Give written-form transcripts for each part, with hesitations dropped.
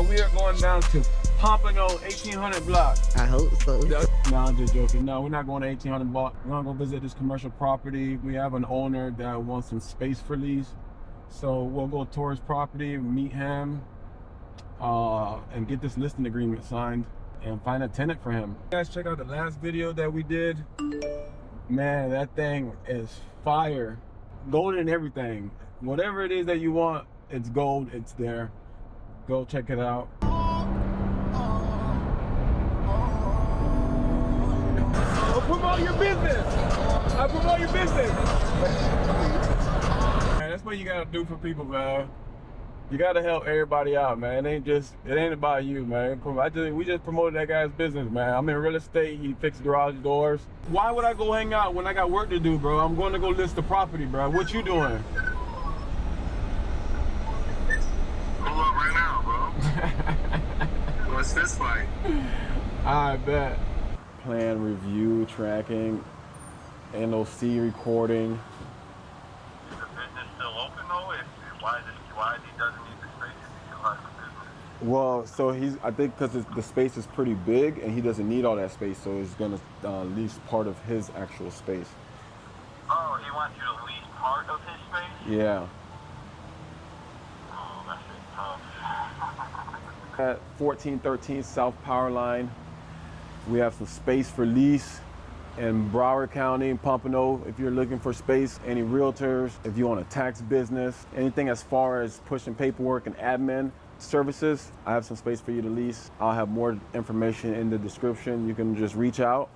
we are going down to Pompano 1800 block. I hope so. No, I'm just joking. No, we're not going to 1800 block. We're gonna go visit this commercial property. We have an owner that wants some space for lease. So we'll go tour his property, meet him, and get this listing agreement signed and find a tenant for him. You guys check out the last video that we did. Man, that thing is fire. Gold and everything. Whatever it is that you want, it's gold, it's there. Go check it out. Promote your business. I promote your business. Man, that's what you gotta do for people, man. You gotta help everybody out, man. It ain't about you, man. We just promoted that guy's business, man. I'm in real estate. He fixed garage doors. Why would I go hang out when I got work to do, bro? I'm going to go list the property, bro. What you doing? Pull up right now, bro. What's this like? I bet. Plan review, tracking, NOC recording. Is the business still open though? Why he doesn't need the space if he still has the business? Well, so I think because the space is pretty big and he doesn't need all that space, so he's gonna lease part of his actual space. Oh, he wants you to lease part of his space? Yeah. Oh, that's tough. At 1413 South Power Line, we have some space for lease in Broward County, Pompano. If you're looking for space, any realtors, if you want a tax business, anything as far as pushing paperwork and admin services, I have some space for you to lease. I'll have more information in the description. You can just reach out,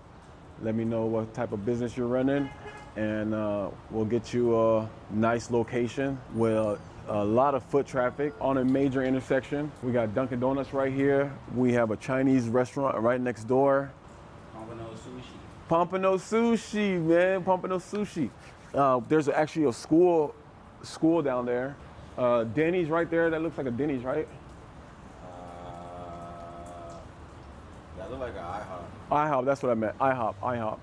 let me know what type of business you're running, and we'll get you a nice location with a lot of foot traffic on a major intersection. We got Dunkin' Donuts right here. We have a Chinese restaurant right next door. Pompano Sushi, man, Pompano Sushi. There's actually a school down there. Denny's right there. That looks like a Denny's, right? That look like an IHOP. IHOP, that's what I meant. IHOP.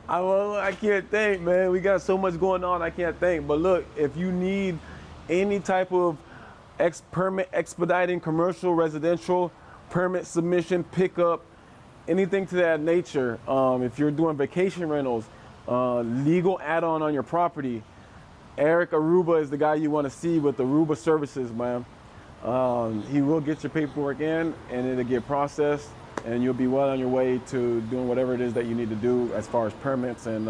I can't think, man. We got so much going on, I can't think. But look, if you need any type of permit expediting, commercial, residential, permit submission, pickup, anything to that nature. If you're doing vacation rentals, legal add-on on your property, Eric Aruba is the guy you want to see with Aruba Services, man. He will get your paperwork in and it'll get processed and you'll be well on your way to doing whatever it is that you need to do as far as permits and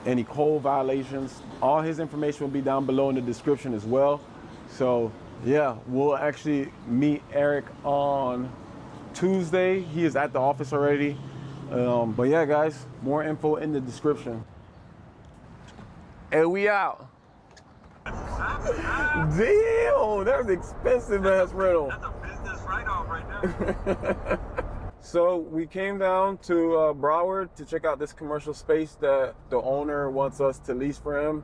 any code violations. All his information will be down below in the description as well. So yeah, we'll actually meet Eric on Tuesday. He is at the office already. But yeah, guys, more info in the description. And we out. Damn, that's expensive ass rental. That's a business write-off right there. So we came down to Broward to check out this commercial space that the owner wants us to lease for him.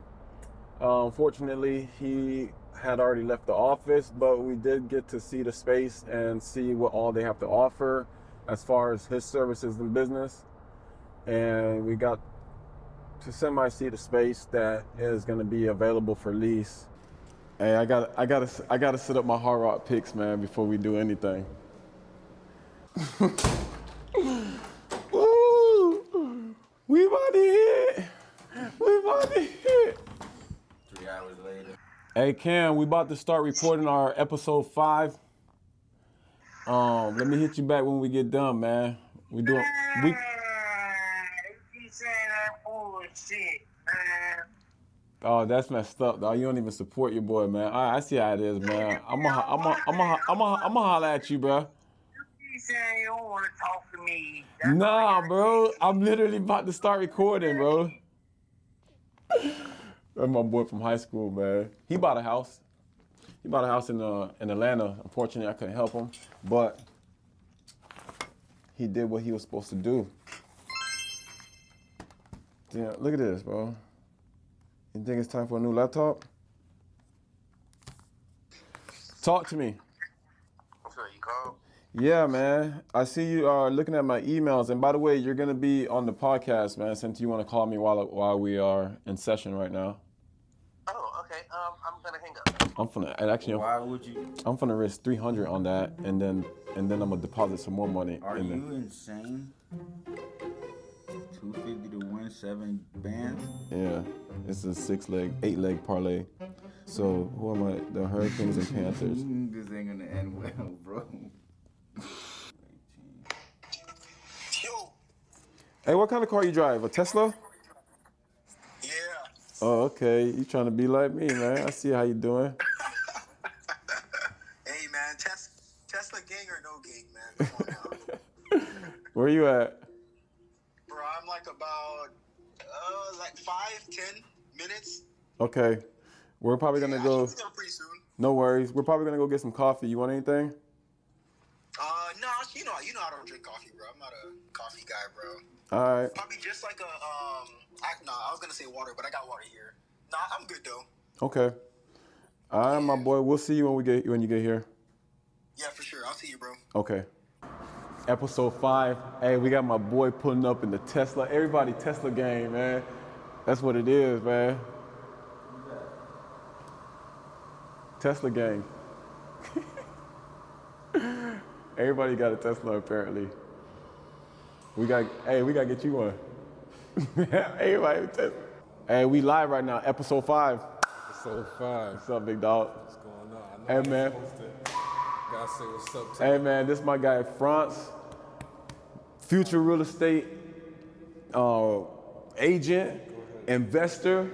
Unfortunately, he had already left the office, but we did get to see the space and see what all they have to offer as far as his services and business. And we got to semi-see the space that is going to be available for lease. Hey, I gotta set up my hard rock picks, man, before we do anything. Woo! We about to hit. 3 hours later. Hey Cam, we about to start recording our episode 5. Let me hit you back when we get done, man. We You saying that bullshit, man. Oh, that's messed up, dog. You don't even support your boy, man. All right, I see how it is, man. I'm gonna holla at you, bro. You saying you don't want to talk to me. Nah, bro. I'm literally about to start recording, bro. That's my boy from high school, man. He bought a house. He bought a house in Atlanta. Unfortunately, I couldn't help him, but he did what he was supposed to do. Damn, look at this, bro. You think it's time for a new laptop? Talk to me. So you called? Yeah, man. I see you are looking at my emails. And by the way, you're going to be on the podcast, man, since you want to call me while we are in session right now. Oh, okay. I'm gonna hang Why would you? I'm finna risk 300 on that, and then I'm gonna deposit some more money. Are you insane? 250 to win 7 bands? Yeah, it's a 8-leg parlay. So who am I? The Hurricanes and Panthers. This ain't gonna end well, bro. Yo. Hey, what kind of car you drive? A Tesla? Yeah. Oh, okay. You trying to be like me, man? I see how you doing. Hey, man. Tesla gang or no gang, man? Come on now. Where you at? Bro, I'm like about, 5-10 minutes. Okay. We're probably gonna I go. should be there pretty soon. No worries. We're probably gonna go get some coffee. You want anything? No, you know I don't drink coffee, bro. I'm not a coffee guy, bro. All right. Probably just like I was gonna say water, but I got water here. Nah, I'm good though. Okay. All right, my boy. We'll see you when you get here. Yeah, for sure. I'll see you, bro. Okay. Episode 5. Hey, we got my boy pulling up in the Tesla. Everybody Tesla gang, man. That's what it is, man. Tesla gang. Everybody got a Tesla apparently. We gotta get you one. Everybody with Tesla. Hey, we live right now, episode 5. Episode 5. What's up, big dog? What's going on? I know Hey, I'm man. supposed to. Gotta say what's up to Hey you. man, this is my guy France, future real estate agent, investor.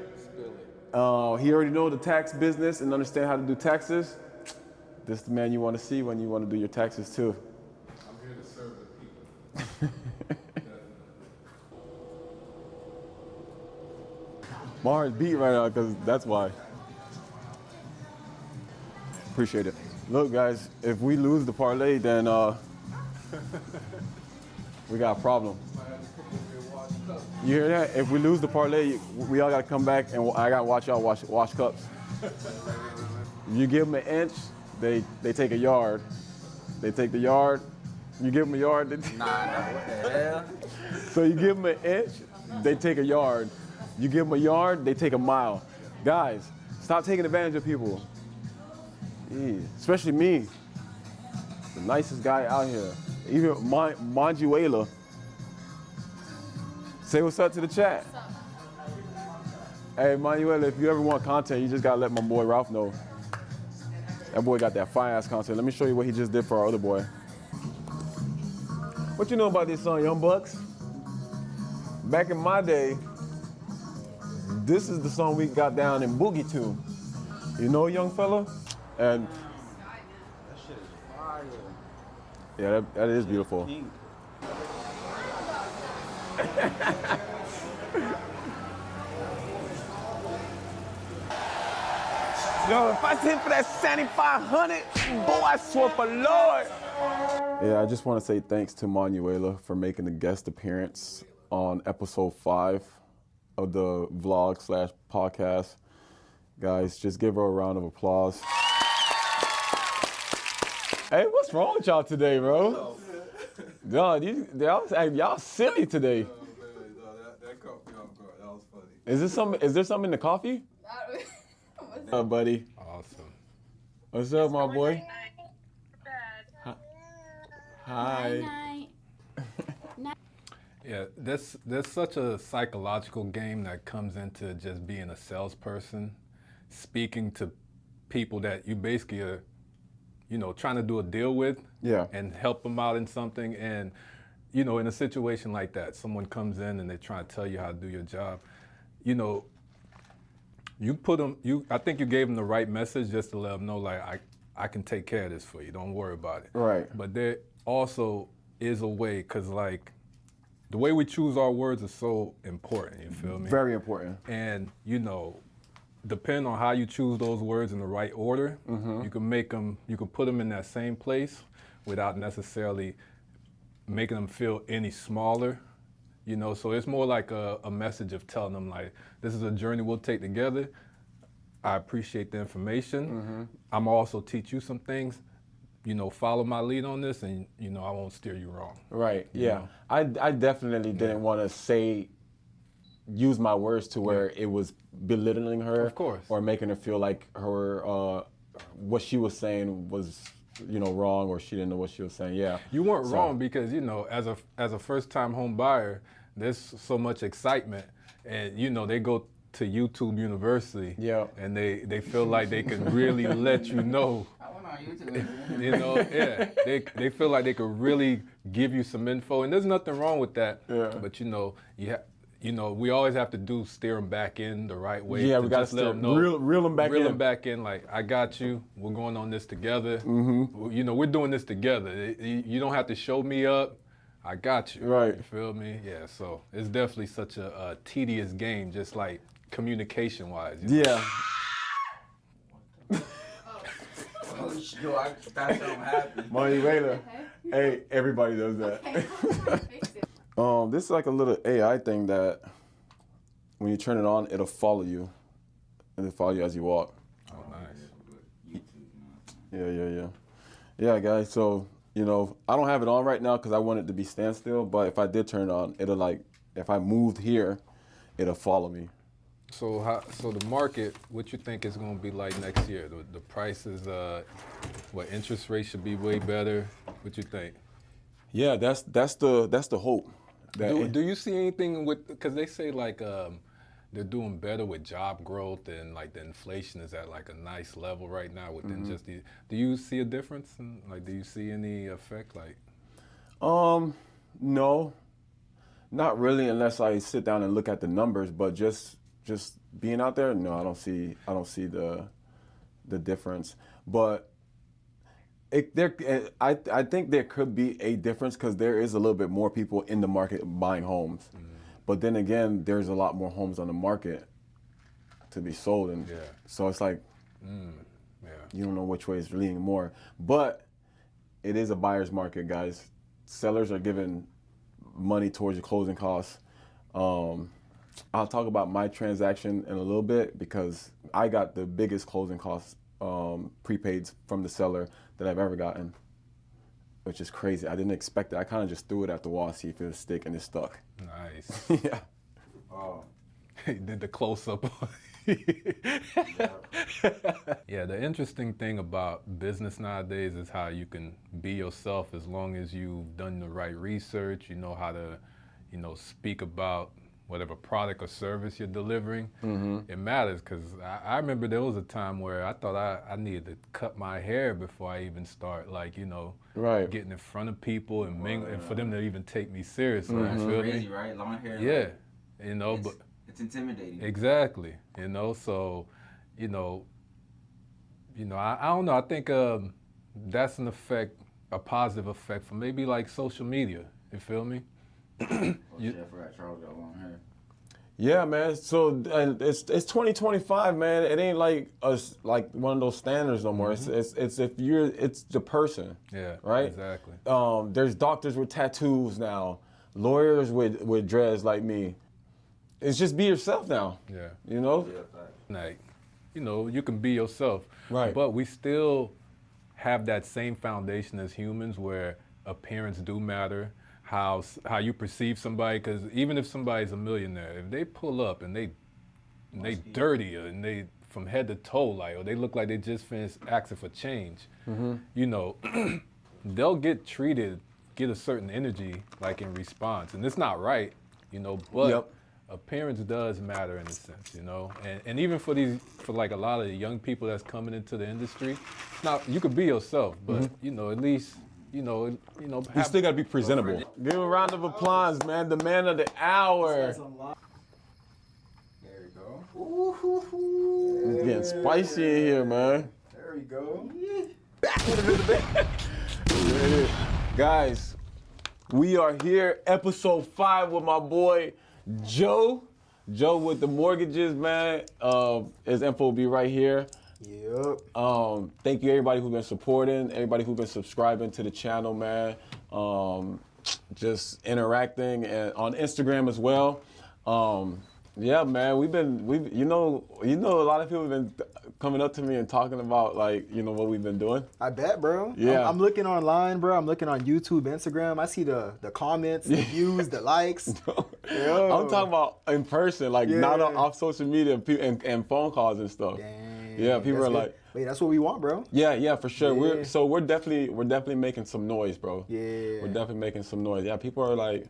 He already know the tax business and understand how to do taxes. This is the man you want to see when you want to do your taxes too. I'm here to serve the people. My heart's beating right now because that's why. Appreciate it. Look guys, if we lose the parlay, then we got a problem. You hear that? If we lose the parlay, we all got to come back and I got to watch y'all wash cups. You give them an inch, they take a yard. They take the yard. You give them a yard. What the hell? So you give them an inch, they take a yard. You give them a yard, they take a mile. Guys, stop taking advantage of people. Jeez, especially me, the nicest guy out here. Even Manjuela. Say what's up to the chat. Hey, Manuela, if you ever want content, you just gotta let my boy Ralph know. That boy got that fire-ass content. Let me show you what he just did for our other boy. What you know about this song, Young Bucks? Back in my day, this is the song we got down in Boogie to. You know, young fella? And That shit is fire. yeah, that is beautiful. Pink. Yo, if I hit for that 7,500, boy, I swear for Lord. Yeah, I just want to say thanks to Manuela for making the guest appearance on episode 5 of the vlog/podcast. Guys, just give her a round of applause. Hey, what's wrong with y'all today, bro? Dog, y'all silly today. That caught me off guard. That was funny. Is there something in the coffee? What's up, buddy? Awesome. What's up, my boy? Hi. Yeah, there's such a psychological game that comes into just being a salesperson, speaking to people that you basically are, trying to do a deal with, Yeah. and help them out in something. And, in a situation like that, someone comes in and they try to tell you how to do your job. You put them. I think you gave them the right message just to let them know, like, I can take care of this for you. Don't worry about it. Right. But there also is a way, because like the way we choose our words is so important. You feel me? Very important. And depending on how you choose those words in the right order, you can make them. You can put them in that same place without necessarily making them feel any smaller. So it's more like a message of telling them, like, this is a journey we'll take together. I appreciate the information. I'm also teach you some things. Follow my lead on this, and I won't steer you wrong. Right. You Yeah. know? I definitely didn't want to say use my words to where it was belittling her, Of course. or making her feel like her what she was saying was wrong, or she didn't know what she was saying. Yeah, You weren't So- wrong, because as a first-time home buyer, there's so much excitement, and they go to YouTube University, Yeah. and they feel like they can really let you know. I went on YouTube. Yeah, they feel like they could really give you some info, and there's nothing wrong with that. Yeah. But we always have to steer them back in the right way. Yeah, to we gotta just let steer- them know, reel 'em back reel in. them back in. Like, I got you. We're going on this together. Mm-hmm. We're doing this together. You don't have to show me up. I got you. Right. You feel me? Yeah. So it's definitely such a tedious game, just like communication wise. Yeah. Oh, yo, I thought something happened. Money later. Hey, everybody does that. This is like a little AI thing that when you turn it on, it'll follow you. It'll follow you as you walk. Oh, nice. Yeah, guys. So, I don't have it on right now because I want it to be standstill. But if I did turn it on, it'll if I moved here, it'll follow me. So the market, what you think is going to be like next year? The prices, what interest rates should be way better? What you think? Yeah, that's the hope. Do you see anything because they say like they're doing better with job growth, and like the inflation is at like a nice level right now within just the. Do you see a difference? Do you see any effect like? No, not really, unless I sit down and look at the numbers. But just being out there, no, I don't see the difference. But I think there could be a difference because there is a little bit more people in the market buying homes. But then again, there's a lot more homes on the market to be sold, and so it's like you don't know which way is leaning more. But it is a buyer's market, guys. Sellers are giving money towards your closing costs. I'll talk about my transaction in a little bit because I got the biggest closing costs prepaids from the seller that I've ever gotten, which is crazy. I didn't expect it. I kind of just threw it at the wall, see if it would stick, and it stuck. Nice. Yeah. Oh. He did the close up. Yeah, the interesting thing about business nowadays is how you can be yourself as long as you've done the right research, you know how to, speak about whatever product or service you're delivering. It matters because I remember there was a time where I thought I needed to cut my hair before I even start, Right. getting in front of people and mingle, and for them to even take me seriously. That's You feel crazy, me? right? Long hair. Yeah, Like, but. it's intimidating. Exactly, so, I don't know. I think that's an effect, a positive effect for maybe like social media. You feel me? Oh shit, I forgot Charles got long hair. Yeah, man. So it's 2025, man. It ain't like one of those standards no more. It's it's the person. Yeah, right. Exactly. There's doctors with tattoos now, lawyers with dreads like me. It's just be yourself now. Yeah. Yeah, fact. Like, you can be yourself. Right. But we still have that same foundation as humans where appearance do matter. How you perceive somebody, because even if somebody's a millionaire, if they pull up and they dirty and they from head to toe, or they look like they just finished asking for change, they'll get a certain energy like in response, and it's not right, but Yep. appearance does matter in a sense, and even for like a lot of the young people that's coming into the industry, now you could be yourself, but at least. You still gotta be presentable. Give a round of applause, man. The man of the hour. There we go. It's getting spicy in here, man. There we go. There it is. Guys, we are here, episode 5 with my boy Joe. Joe with the mortgages, man. His info will be right here. Yep. Thank you everybody who's been supporting, everybody who's been subscribing to the channel, man. Just interacting and on Instagram as well. Yeah, man, you know, a lot of people have been coming up to me and talking about like, you know, what we've been doing. I bet, bro. Yeah. I'm looking online, bro. I'm looking on YouTube, Instagram. I see the comments, the views, the likes. Yo. I'm talking about in person, like not off social media and phone calls and stuff. Dang, Yeah, people are good. like, wait, that's what we want, bro. yeah, for sure. Yeah. We're definitely making some noise, bro. Yeah. We're definitely making some noise. Yeah, people are like,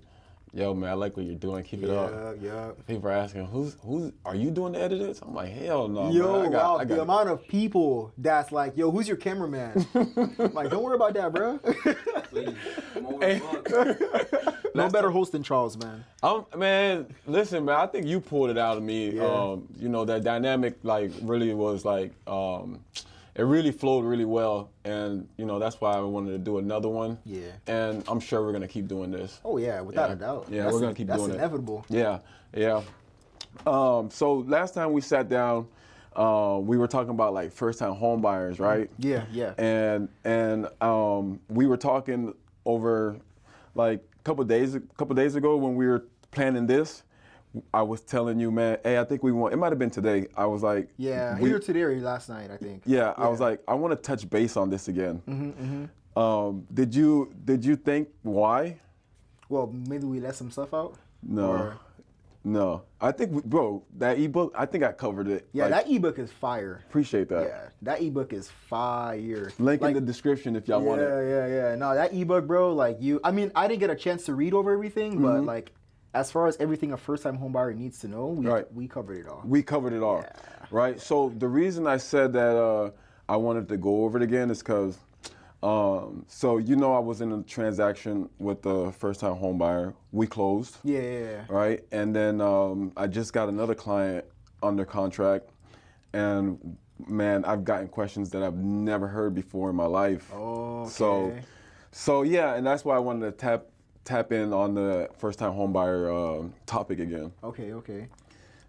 yo, man, I like what you're doing. Keep it up. Yeah. People are asking, who's are you doing the edits? I'm like, hell no. Yo, man. wow, the amount of people that's like, yo, who's your cameraman? I'm like, don't worry about that, bro. Please, I'm overbooked. No better host than Charles, man. Man, listen, man, I think you pulled it out of me. Yeah. You know, that dynamic like really was like it really flowed really well, and you know that's why I wanted to do another one. Yeah. And I'm sure we're gonna keep doing this. Oh yeah, without a doubt. Yeah, we're gonna keep doing it. That's inevitable. Yeah. So last time we sat down, we were talking about like first-time home buyers, right? Yeah. And we were talking over like a couple days ago when we were planning this. I was telling you, man, hey, I think we want. It might have been today. I was like, Yeah, either today or last night, I think. Yeah, I was like, I want to touch base on this again. Did you think why? Well, maybe we let some stuff out. No. Or- No, I think, bro, that ebook, I think I covered it. Yeah, like, that ebook is fire. Appreciate that. Yeah, that ebook is fire. Link in Like, the description if y'all want it. Yeah. No, that ebook, bro, like I mean, I didn't get a chance to read over everything, but like, as far as everything a first-time home buyer needs to know, we covered it all. We covered it all, right? So the reason I said that I wanted to go over it again is because, so you know I was in a transaction with the first-time home buyer. We closed. Yeah. Right? And then I just got another client under contract, and man, I've gotten questions that I've never heard before in my life. Oh, okay. So yeah, and that's why I wanted to tap in on the first-time homebuyer topic again. Okay.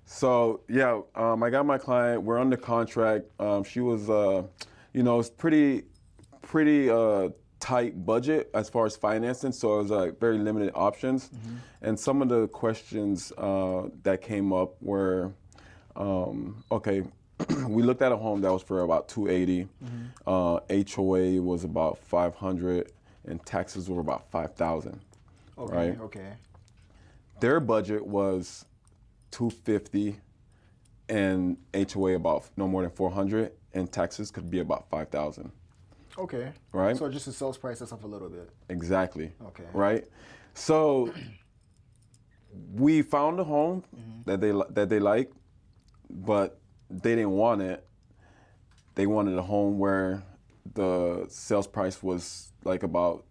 So yeah, I got my client. We're under contract. She was, it's pretty tight budget as far as financing, so it was like very limited options. And some of the questions that came up were, okay, we looked at a home that was for about $280. HOA was about $500, and taxes were about $5,000. Right? Okay. Their budget was $250, and HOA about no more than $400, and taxes could be about $5,000. Okay. Right? So just the sales price that's up a little bit. Exactly. Okay. Right? So we found a home that they liked, but they didn't want it. They wanted a home where the sales price was like about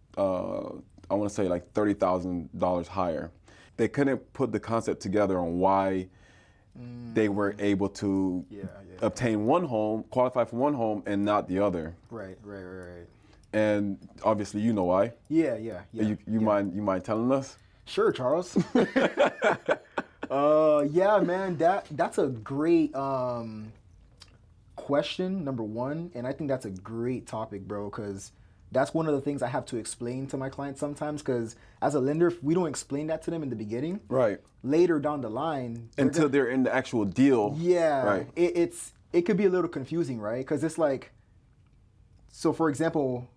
I want to say like $30,000 higher. They couldn't put the concept together on why they were able to obtain one home, qualify for one home, and not the other. Right. And obviously, you know why. Yeah. You mind telling us? Sure, Charles. Yeah, man, that's a great question, number one, and I think that's a great topic, bro, because that's one of the things I have to explain to my clients sometimes, because as a lender, if we don't explain that to them in the beginning, right, later down the line, until they're in the actual deal, right, it could be a little confusing, right? Because it's like, so for example,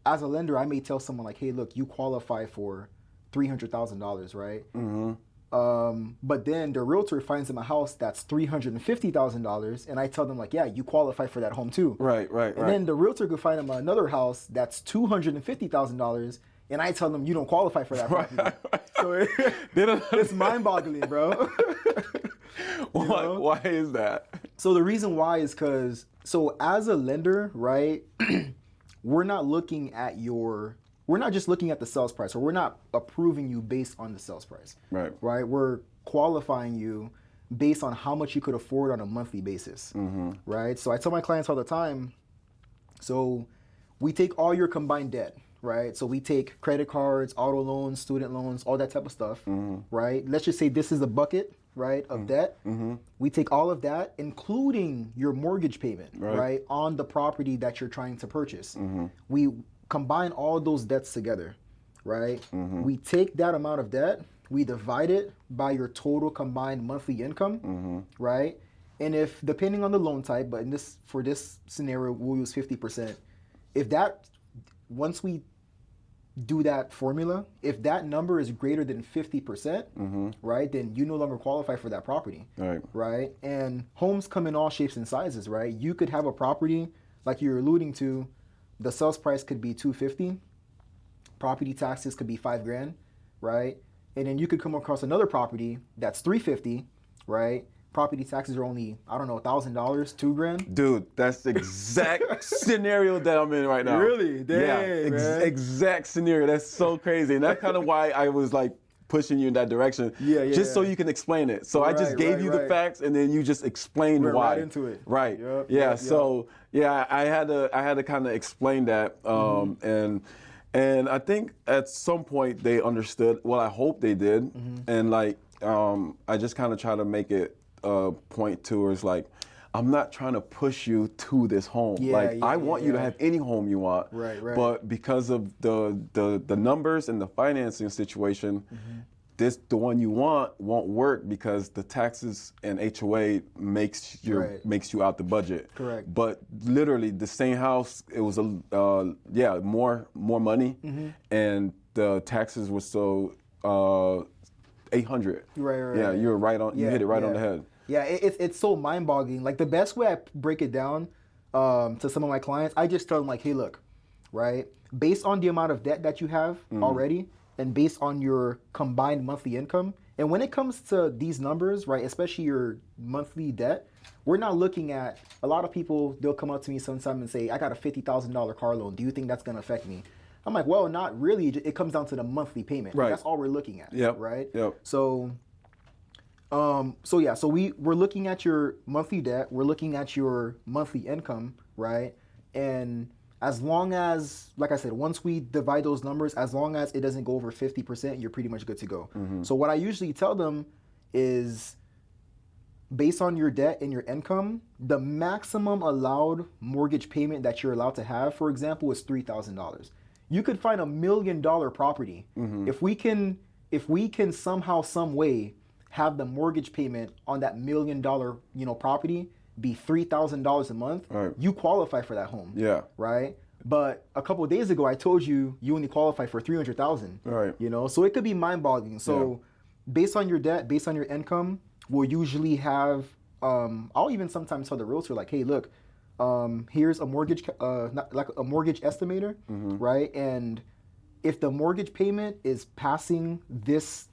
as a lender, I may tell someone like, hey, look, you qualify for $300,000, right? But then the realtor finds them a house that's $350,000, and I tell them like, yeah, you qualify for that home too. Right. And then the realtor could find them another house that's $250,000, and I tell them you don't qualify for that property. So it's mind-boggling, bro. Why is that? So the reason why is because, so as a lender, right, we're not just looking at the sales price, or we're not approving you based on the sales price. Right. We're qualifying you based on how much you could afford on a monthly basis. Right. So I tell my clients all the time, so we take all your combined debt, right? So we take credit cards, auto loans, student loans, all that type of stuff, right? Let's just say this is a bucket, right, of debt. We take all of that, including your mortgage payment, right, on the property that you're trying to purchase. We combine all those debts together, right? We take that amount of debt we divide it by your total combined monthly income, right? And if, depending on the loan type, but for this scenario, we'll use 50%. If that, once we do that formula, if that number is greater than 50%, right, then you no longer qualify for that property, right? And homes come in all shapes and sizes, right? You could have a property, like you're alluding to, the sales price could be $250, property taxes could be $5,000, right? And then you could come across another property that's $350, right? Property taxes are only, I don't know, $1,000, $2,000. Dude, that's the exact scenario that I'm in right now. Really? Dang, yeah, man. exact scenario. That's so crazy. And that's kind of why I was like pushing you in that direction. Just so you can explain it. So I just gave you the facts and then you just explained why. Right into it. Right. So I had to kind of explain that. And I think at some point they understood. Well, I hope they did. And like I just kind of try to make it point to is like, I'm not trying to push you to this home. I want you to have any home you want. Right. But because of the numbers and the financing situation, the one you want won't work because the taxes and HOA makes you out the budget. Correct. But literally the same house, it was more money, and the taxes were so $800. Right. Yeah, you were right on. You hit it right on the head. Yeah, it's so mind-boggling. Like the best way I break it down to some of my clients, I just tell them like, hey, look, right, based on the amount of debt that you have already, and based on your combined monthly income, and when it comes to these numbers, right, especially your monthly debt, we're not looking at, a lot of people, they'll come up to me sometime and say, I got a $50,000 car loan. Do you think that's going to affect me? I'm like, well, not really. It comes down to the monthly payment. Right. That's all we're looking at. Right. So we're looking at your monthly debt. We're looking at your monthly income, right? And as long as, like I said, once we divide those numbers, as long as it doesn't go over 50%, you're pretty much good to go. So what I usually tell them is, based on your debt and your income, the maximum allowed mortgage payment that you're allowed to have, for example, is $3,000. You could find $1 million property. If we can somehow, some way have the mortgage payment on that $1 million, property be $3,000 a month, you qualify for that home. Right. But a couple of days ago, I told you only qualify for $300,000. Right. So it could be mind-boggling. So based on your debt, based on your income, we'll usually have. I'll even sometimes tell the realtor like, hey, look. Here's a mortgage, like a mortgage estimator, right? And if the mortgage payment is passing this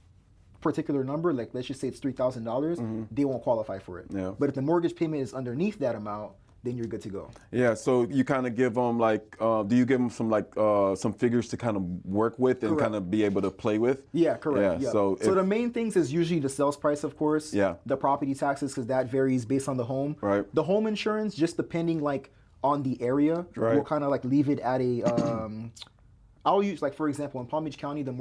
particular number, like let's just say it's $3,000, they won't qualify for it. But if the mortgage payment is underneath that amount, then you're good to go. Yeah, so you kind of give them like, do you give them some like some figures to kind of work with and kind of be able to play with? Yeah, correct. Yeah. So the main things is usually the sales price, of course. Yeah. The property taxes, because that varies based on the home. Right. The home insurance, just depending like on the area, we'll kind of like leave it at a. I'll use like, for example, in Palm Beach County, in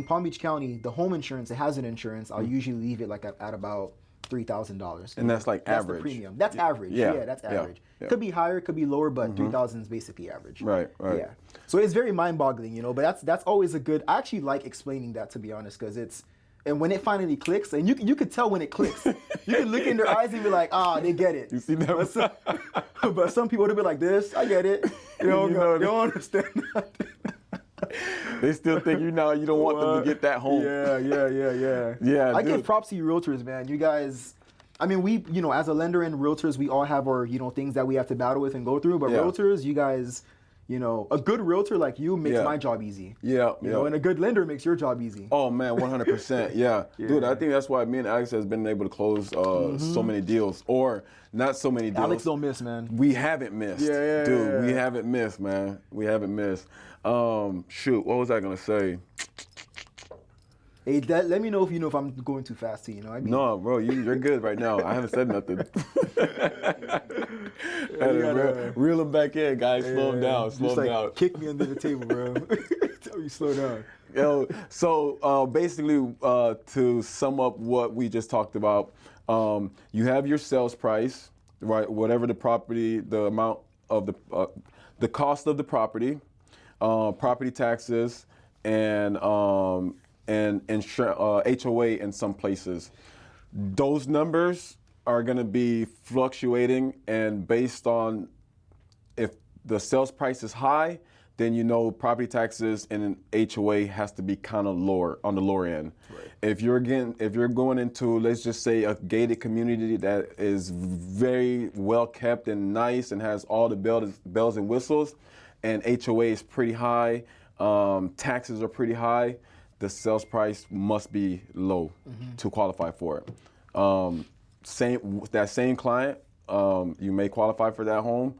Palm Beach County, the home insurance, the hazard insurance, I'll usually leave it like at about $3,000. And that's like average. That's the premium. That's average. Yeah, that's average. Could be higher, could be lower, but 3,000 is basically average. Right. Yeah. So it's very mind-boggling, but that's always a good. I actually like explaining that, to be honest, because it's. And when it finally clicks, and you could tell when it clicks. You can look in their eyes and be like, they get it. You see that? But some people, they'll be like this, I get it. They don't understand that. They still think you don't want them to get that home. Yeah. I give props to you realtors, man. You guys, I mean, we, as a lender and realtors, we all have our, things that we have to battle with and go through. But realtors, you guys, a good realtor like you makes my job easy. And a good lender makes your job easy. Oh man, 100%. Yeah. Dude, I think that's why me and Alex has been able to close so many deals, or not so many deals. Alex don't miss, man. We haven't missed. Dude, we haven't missed, man. We haven't missed. Shoot, what was I gonna say? Hey, let me know if I'm going too fast to you. No, bro, you're good right now. I haven't said nothing. Reel him back in, guys. Slow him down. Slow him down. Kick me under the table, bro. Tell me slow down. So basically, to sum up what we just talked about, you have your sales price, right? Whatever the property, the amount of the cost of the property, property taxes, HOA in some places. Those numbers are going to be fluctuating, and based on if the sales price is high, then you know property taxes in an HOA has to be kind of lower, on the lower end. Right. If you're going into, let's just say, a gated community that is very well kept and nice and has all the bells and whistles, and HOA is pretty high, taxes are pretty high, the sales price must be low to qualify for it. That same client, you may qualify for that home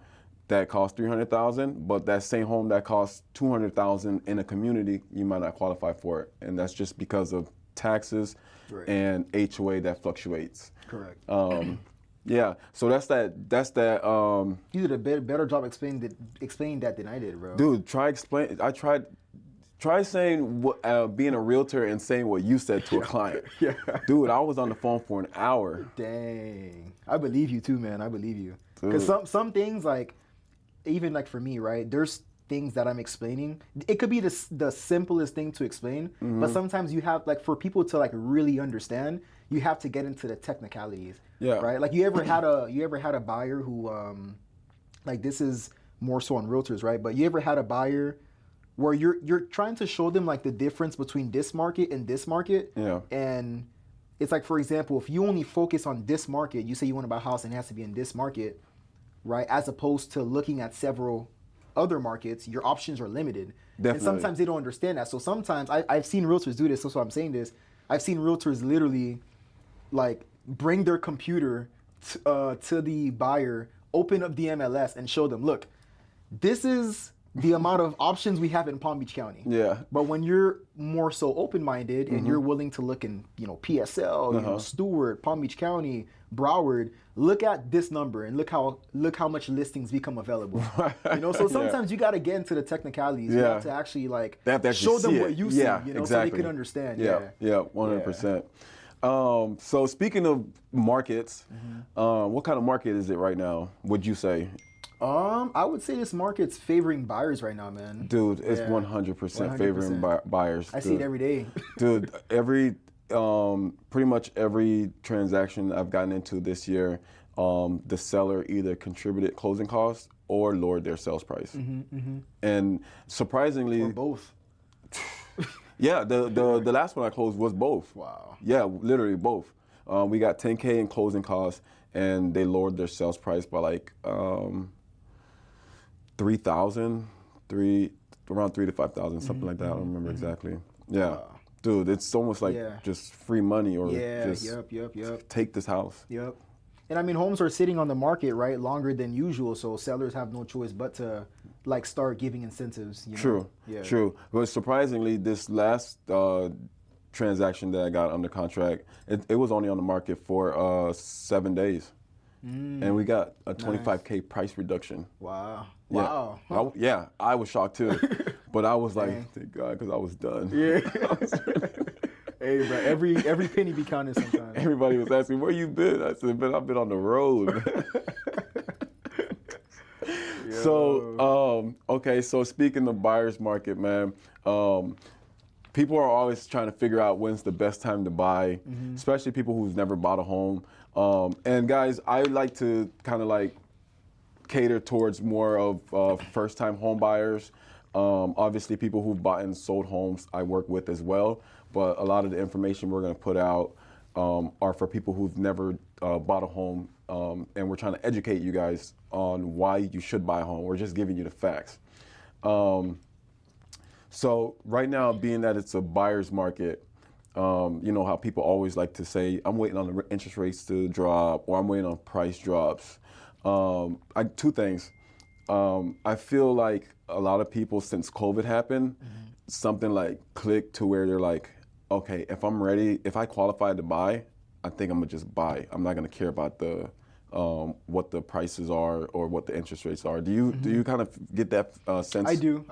that costs $300,000, but that same home that costs $200,000 in a community, you might not qualify for it, and that's just because of taxes and HOA that fluctuates. Correct. Yeah, so that's that. You did a better job explaining that than I did, bro. Dude, try saying being a realtor and saying what you said to a client. Yeah. Dude, I was on the phone for an hour. Dang. I believe you too, man. I believe you. Because some things, like, even like for me, right, there's things that I'm explaining. It could be the simplest thing to explain, but sometimes you have, like, for people to like really understand, you have to get into the technicalities. Yeah. Right? Like, you ever had a buyer who like, this is more so on realtors, right? But you ever had a buyer where you're trying to show them like the difference between this market and this market? Yeah. And it's like, for example, if you only focus on this market, you say you want to buy a house and it has to be in this market, right? As opposed to looking at several other markets, your options are limited. Definitely. And sometimes they don't understand that. So sometimes I've seen realtors do this. That's why I'm saying this. I've seen realtors literally like bring their computer to the buyer, open up the MLS and show them, look, this is the amount of options we have in Palm Beach County. Yeah. But when you're more so open-minded and you're willing to look in, PSL, Stewart, Palm Beach County, Broward, look at this number and look how much listings become available. So sometimes you got to get into the technicalities. You have to actually show them what you see, exactly. so they can understand. Yeah, 100%. So speaking of markets, what kind of market is it right now, would you say? I would say this market's favoring buyers right now, man. Dude, it's 100% favoring buyers. I see it every day. Dude, pretty much every transaction I've gotten into this year, the seller either contributed closing costs or lowered their sales price. And surprisingly, Or both. Yeah, the last one I closed was both. Wow. Yeah, literally both. We got $10K in closing costs, and they lowered their sales price by like $3,000, around $3,000 to $5,000, something like that. I don't remember exactly. Yeah, dude, it's almost like just free money, or just take this house. Yep. And I mean, homes are sitting on the market, right, longer than usual, so sellers have no choice but to like start giving incentives. True. True. But surprisingly, this last transaction that I got under contract, it was only on the market for 7 days. And we got a 25K price reduction. Wow. Yeah. Wow. I was shocked too. But I was like, thank God, because I was done. Yeah. Hey, bro, every penny be counting sometimes. Everybody was asking, where you been? I said, man, I've been on the road. So, okay, so speaking of buyer's market, man, people are always trying to figure out when's the best time to buy, especially people who's never bought a home. And guys, I like to kind of like cater towards more of first-time home buyers. Obviously, people who've bought and sold homes I work with as well, but a lot of the information we're going to put out are for people who've never bought a home, and we're trying to educate you guys on why you should buy a home. We're just giving you the facts. So right now, being that it's a buyer's market, you know how people always like to say, I'm waiting on the interest rates to drop, or I'm waiting on price drops. Two things. I feel like a lot of people, since COVID happened, something like clicked to where they're like, okay, if I'm ready, if I qualify to buy, I think I'm gonna just buy. I'm not gonna care about the what the prices are or what the interest rates are. Do you kind of get that sense? I do.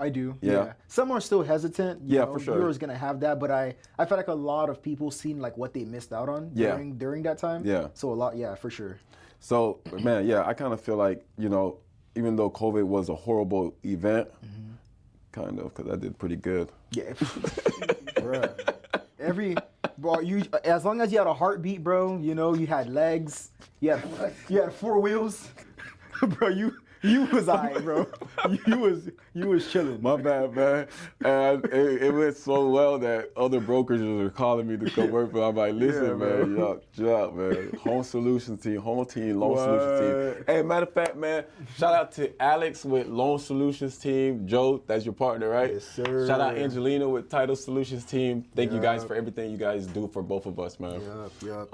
Yeah. Some are still hesitant. You know, for sure. You're always gonna have that, but I feel like a lot of people seen like what they missed out on during that time. Yeah. So a lot, for sure. So man, I kind of feel like, you know, even though COVID was a horrible event, kind of, because I did pretty good. Yeah. Bruh. Bro, as long as you had a heartbeat, bro, you know, you had legs, you had 4 wheels, bro, you was alright, bro. You was chilling. My bad, man. And it went so well that other brokerages are calling me to come work for. I'm like, listen, man, y'all, man. Home Solutions team, loan solutions team. Hey, matter of fact, man, shout out to Alex with Loan Solutions team. Joe, that's your partner, right? Yes, sir. Shout out Angelina with Title Solutions team. Thank you guys for everything you guys do for both of us, man. Yep.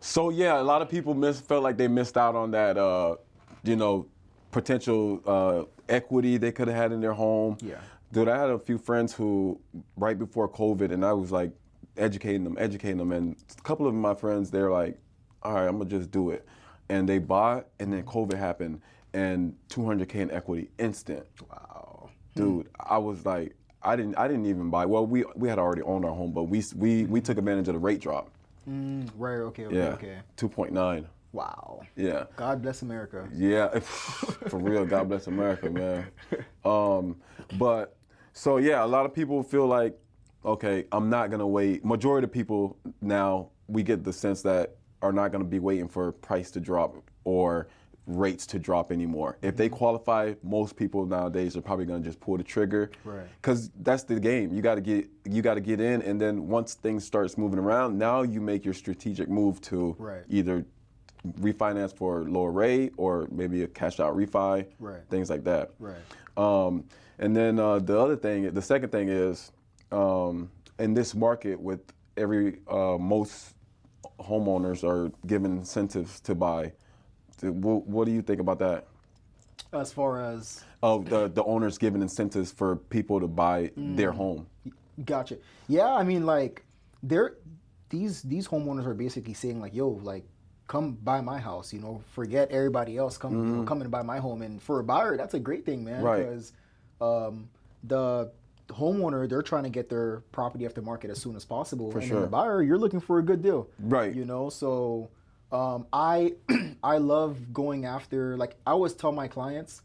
So yeah, a lot of people felt like they missed out on that, potential equity they could have had in their home. Yeah. Dude, I had a few friends who, right before COVID, and I was like educating them, and a couple of my friends, they're like, all right, I'm gonna just do it. And they bought, and then COVID happened, and $200K in equity, instant. Wow. Dude, I was like, I didn't even buy. Well, we had already owned our home, but we took advantage of the rate drop. Right, okay. 2.9. Wow. Yeah. God bless America. Yeah, for real, God bless America, man. But, so yeah, a lot of people feel like, okay, I'm not gonna wait. Majority of people now, we get the sense that are not gonna be waiting for price to drop or rates to drop anymore. If they qualify, most people nowadays are probably gonna just pull the trigger. Right. Cause that's the game. You gotta get in, and then once things starts moving around, now you make your strategic move to either refinance for lower rate or maybe a cash out refi, things like that. Right. And then the second thing is, in this market with most homeowners are given incentives to buy. What do you think about that? As far as? The owners giving incentives for people to buy their home. Gotcha. Yeah, I mean, like, these homeowners are basically saying like, yo, like, come buy my house, you know, forget everybody else, come and buy my home. And for a buyer, that's a great thing, man, because the homeowner, they're trying to get their property off the market as soon as possible. And the buyer, you're looking for a good deal. Right. You know, so I love going after, like, I always tell my clients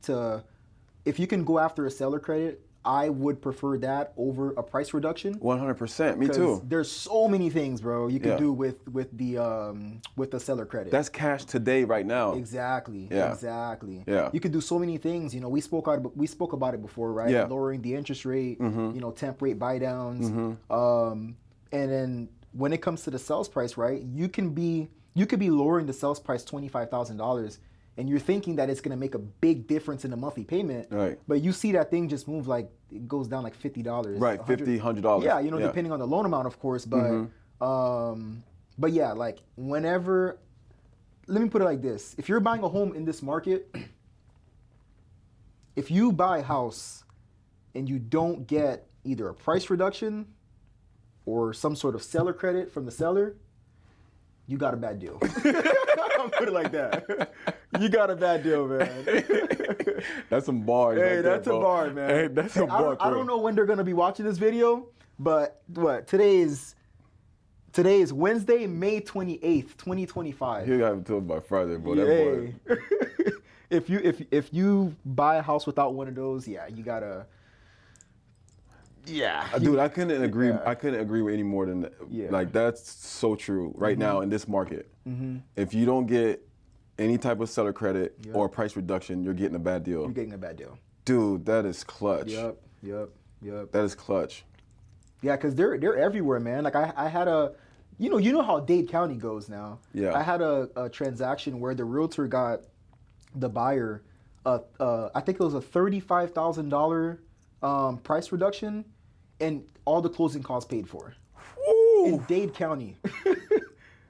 if you can go after a seller credit, I would prefer that over a price reduction. 100%. Me too. There's so many things, bro, you can do with the seller credit. That's cash today, right now. Exactly. Yeah. Exactly. Yeah. You could do so many things. You know, we spoke about it before, right? Yeah. Lowering the interest rate. You know, temp rate buy downs. And then when it comes to the sales price, right? You could be lowering the sales price $25,000. And you're thinking that it's going to make a big difference in the monthly payment. Right. But you see that thing just move, like, it goes down like $50. Right, $50, $100. Yeah, you know, depending on the loan amount, of course. But yeah, like, whenever, let me put it like this. If you're buying a home in this market, if you buy a house and you don't get either a price reduction or some sort of seller credit from the seller, you got a bad deal. I'll put it like that. You got a bad deal, man. That's some bars. Hey, right that's there, a bar, man. Hey, that's a bar. I don't know when they're gonna be watching this video, but today is Wednesday, May 28th, 2025. You gotta tell by Friday, bro. That boy. If you buy a house without one of those, yeah, you gotta. Yeah, dude, I couldn't agree. I couldn't agree with any more than that. Yeah. Like, that's so true right now in this market. If you don't get any type of seller credit or price reduction, you're getting a bad deal. You're getting a bad deal. Dude, that is clutch. Yep. That is clutch. Yeah, because they're everywhere, man. Like, I had a, you know how Dade County goes now. Yeah. I had a transaction where the realtor got the buyer, I think it was a $35,000 price reduction, and all the closing costs paid for. Woo! In Dade County.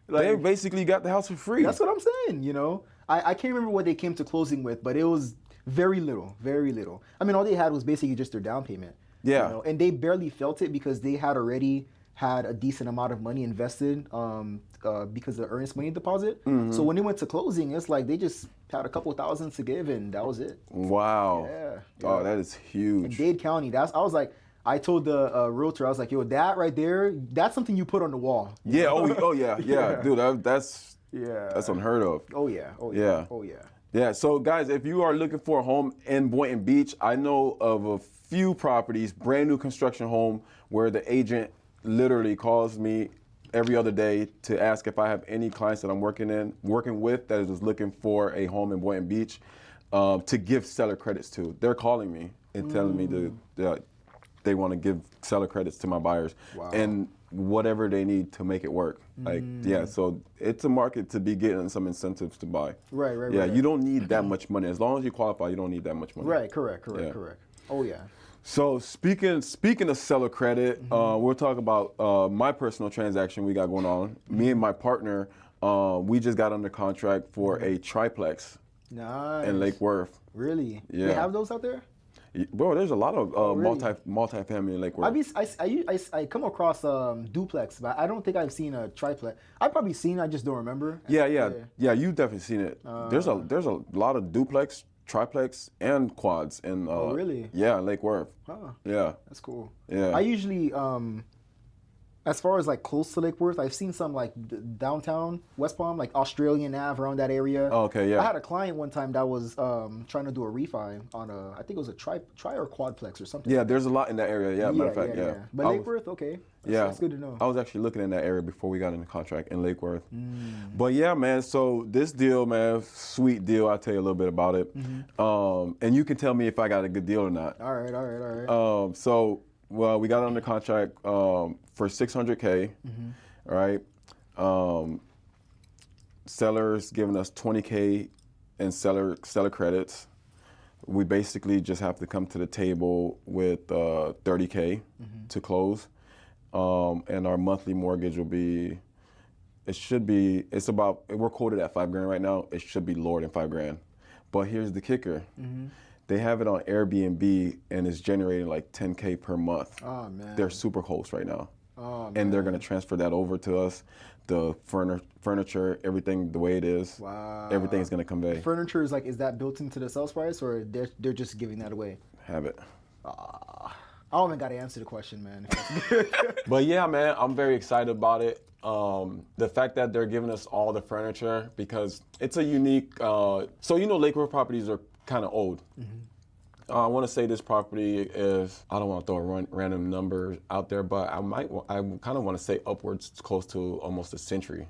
Like, they basically got the house for free. That's what I'm saying, you know. I can't remember what they came to closing with, but it was very little, very little. I mean, all they had was basically just their down payment. Yeah. You know? And they barely felt it because they had already had a decent amount of money invested because of the earnest money deposit. So when they went to closing, it's like they just had a couple thousand to give, and that was it. Wow. Yeah. Oh, that is huge. In Dade County, I told the realtor, I was like, yo, that right there, that's something you put on the wall. Yeah, oh yeah, dude, that's unheard of. Oh yeah. Yeah, so guys, if you are looking for a home in Boynton Beach, I know of a few properties, brand new construction home, where the agent literally calls me every other day to ask if I have any clients that I'm working with that is looking for a home in Boynton Beach to give seller credits to. They're calling me and telling me they want to give seller credits to my buyers. Wow. And whatever they need to make it work. Like, yeah, so it's a market to be getting some incentives to buy. Right. Yeah, you don't need that much money. As long as you qualify, you don't need that much money. Right, correct. Yeah. Oh yeah. So speaking of seller credit, we'll talk about my personal transaction we got going on. Me and my partner, we just got under contract for a triplex Nice. in Lake Worth. Really? Yeah. They have those out there? Bro, there's a lot of really? multifamily in Lake Worth. I come across duplex, but I don't think I've seen a triplex. I've probably seen it, I just don't remember. Yeah, you've definitely seen it. There's a lot of duplex, triplex, and quads in Oh, really? Yeah, Lake Worth. Huh. Yeah. That's cool. Yeah. I usually as far as like close to Lake Worth, I've seen some like downtown West Palm, like Australian Ave, around that area. Oh, okay, yeah. I had a client one time that was trying to do a refi on I think it was a tri or quadplex or something. Yeah, there's a lot in that area. Yeah, matter of fact, yeah. But Lake Worth, okay. That's good to know. I was actually looking in that area before we got in the contract in Lake Worth. But yeah, man, so this deal, man, sweet deal. I'll tell you a little bit about it. And you can tell me if I got a good deal or not. All right. So, well, we got under contract for $600K, right? Sellers giving us $20K in seller credits. We basically just have to come to the table with $30K to close. And our monthly mortgage will be, we're quoted at $5,000 right now. It should be lower than $5,000. But here's the kicker. They have it on Airbnb and it's generating like $10K per month. Oh, man. They're super close right now. Oh, man. And they're gonna transfer that over to us. The furniture, everything the way it is. Wow. Everything's gonna convey. Furniture is that built into the sales price, or they're just giving that away? Have it. I don't even got to answer the question, man. But yeah, man, I'm very excited about it. The fact that they're giving us all the furniture, because it's a unique, so Lake Worth properties are kind of old. I want to say this property is, I don't want to throw a random number out there, but I kind of want to say upwards close to almost a century.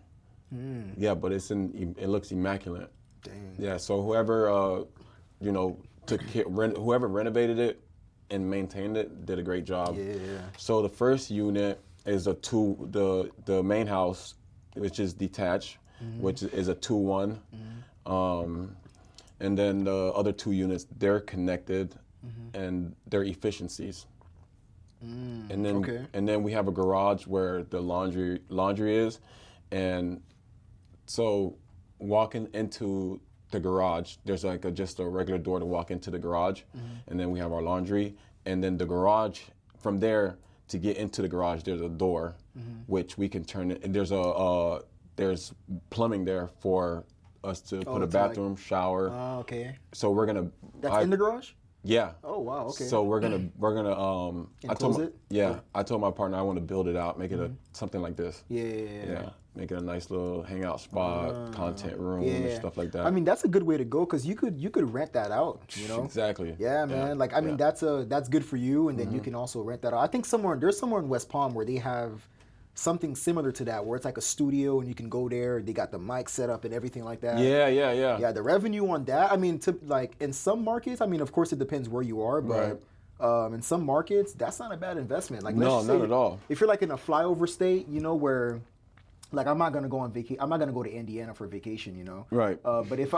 Yeah, but it looks immaculate. Dang. Yeah, so whoever, whoever renovated it and maintained it did a great job. Yeah. So the first unit is the main house, which is detached, which is a 2-1. And then the other two units, they're connected and their efficiencies. And then we have a garage where the laundry is. And so walking into the garage, there's like just a regular door to walk into the garage. And then we have our laundry. And then the garage, from there to get into the garage, there's a door, which we can turn it. And there's plumbing there for us to put a bathroom, shower. Oh, okay. So we're gonna. That's in the garage? Yeah. Oh, wow, okay. So we're gonna Enclose it? Yeah, I told my partner I want to build it out, make it something like this. Yeah. Make it a nice little hangout spot, content room, and stuff like that. I mean, that's a good way to go, because you could rent that out, Exactly. Yeah, man. Like, I mean, that's good for you, and then you can also rent that out. I think there's somewhere in West Palm where they have something similar to that, where it's like a studio and you can go there. They got the mic set up and everything like that. Yeah. Yeah, the revenue on that, I mean, in some markets, I mean, of course it depends where you are, but in some markets, that's not a bad investment. Like, No, not at all. If you're like in a flyover state, where, like, I'm not gonna go on vacation. I'm not gonna go to Indiana for vacation, Right. But if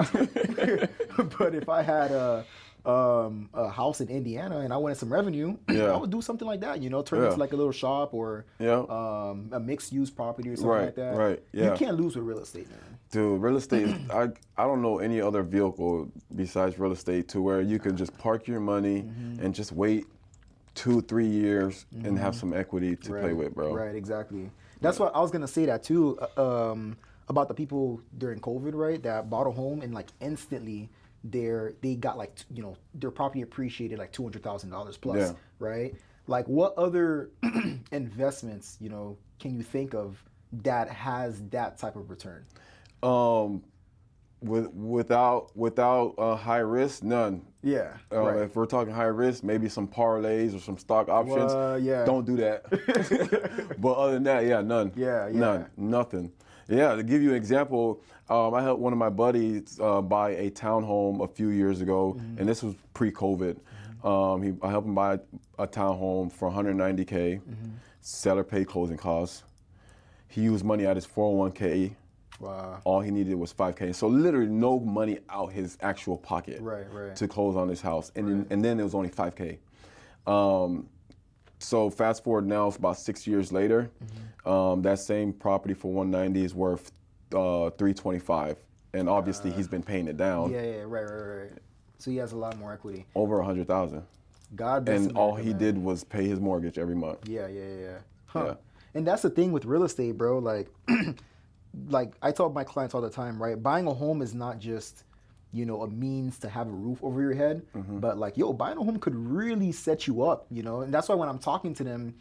I had a house in Indiana and I wanted some revenue, I would do something like that, turn it into like a little shop or a mixed use property or something like that. Right. Yeah. You can't lose with real estate, man. Dude, real estate is, I don't know any other vehicle besides real estate to where you can just park your money and just wait 2-3 years and have some equity to play with, bro. Right, exactly. That's what I was gonna say that too, about the people during COVID, right, that bought a home and like instantly they got like, their property appreciated like $200,000 plus, right? Like, what other investments, can you think of that has that type of return? Without high risk, none. Yeah. Right. If we're talking high risk, maybe some parlays or some stock options. Yeah. Don't do that. But other than that, yeah, none. Yeah. None. Nothing. Yeah, to give you an example, I helped one of my buddies buy a townhome a few years ago, and this was pre-COVID. I helped him buy a townhome for $190K. Seller paid closing costs. He used money out his 401K. Wow. All he needed was $5K. So literally no money out his actual pocket to close on his house. And then it was only $5K. So fast forward now, it's about 6 years later. That same property for $190 is worth $325. And obviously he's been paying it down. Yeah, right. So he has a lot more equity. Over $100,000. God bless And America, all he man. did was pay his mortgage every month. Yeah. Huh. Yeah. And that's the thing with real estate, bro. Like, like I tell my clients all the time, right? Buying a home is not just, a means to have a roof over your head, but like, buying a home could really set you up, And that's why when I'm talking to them,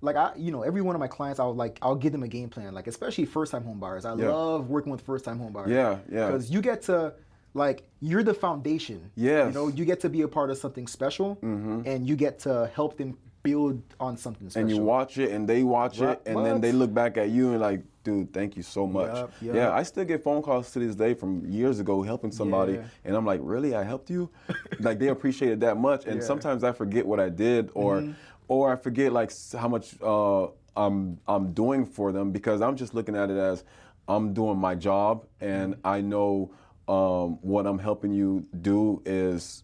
like every one of my clients, I'll give them a game plan, like especially first-time home buyers. I love working with first-time home buyers. Yeah. Because you get to, like, you're the foundation. Yes. You get to be a part of something special, and you get to help them build on something special. And you watch it, and they watch it, and then they look back at you and like, dude, thank you so much. Yep. Yeah, I still get phone calls to this day from years ago helping somebody, and I'm like, really, I helped you? Like, they appreciate it that much, and sometimes I forget what I did, or I forget like how much I'm doing for them, because I'm just looking at it as I'm doing my job, and I know what I'm helping you do is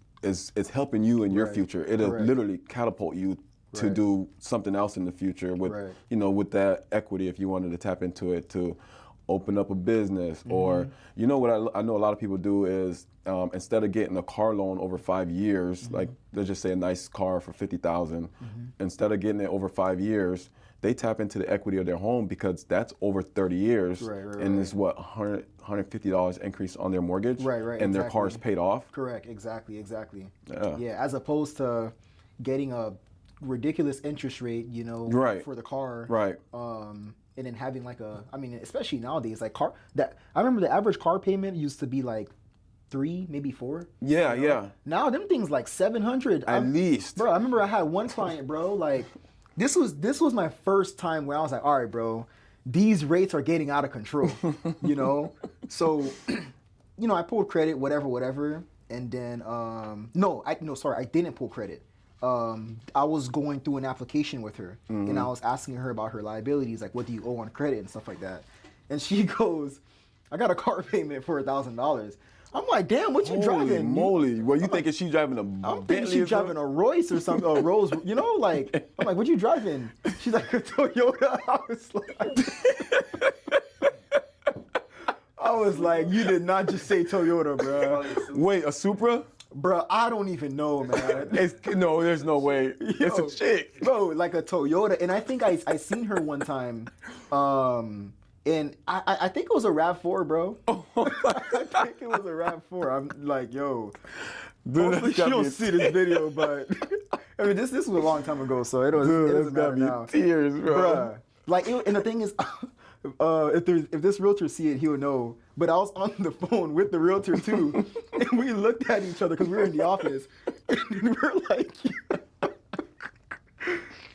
helping you in your future. It'll literally catapult you to do something else in the future with with that equity, if you wanted to tap into it to open up a business, or what I know a lot of people do is instead of getting a car loan over 5 years, like let's just say a nice car for $50,000, instead of getting it over 5 years, they tap into the equity of their home, because that's over 30 years, and it's what, $150 increase on their mortgage, and their car is paid off. Correct, exactly. Yeah, as opposed to getting a ridiculous interest rate, for the car, and then having like especially nowadays, like I remember the average car payment used to be like 3, maybe 4. Yeah. Now them things like 700 at least. Bro, I remember I had one client, bro, like this was my first time where I was like, all right, bro, these rates are getting out of control, So, I pulled credit, whatever, and then I didn't pull credit. I was going through an application with her, and I was asking her about her liabilities, like what do you owe on credit and stuff like that. And she goes, I got a car payment for $1,000. I'm like, damn, what you driving? Holy moly. Well, you thinking she's driving a I'm thinking she's driving a Royce or something, a Rolls, like, I'm like, what you driving? She's like, a Toyota. I was like, you did not just say Toyota, bro. Wait, a Supra? Bro, I don't even know, man. No, there's no way. It's a chick. Bro, like a Toyota. And I think I seen her one time. And I think it was a RAV4, bro. I think it was a RAV4. I'm like, yo. Hopefully she don't see this video, but I mean, this was a long time ago, so it doesn't matter now. Tears, bro. Bruh. Like, and the thing is, if this realtor see it, he'll know. But I was on the phone with the realtor too, and we looked at each other because we were in the office, and we were like,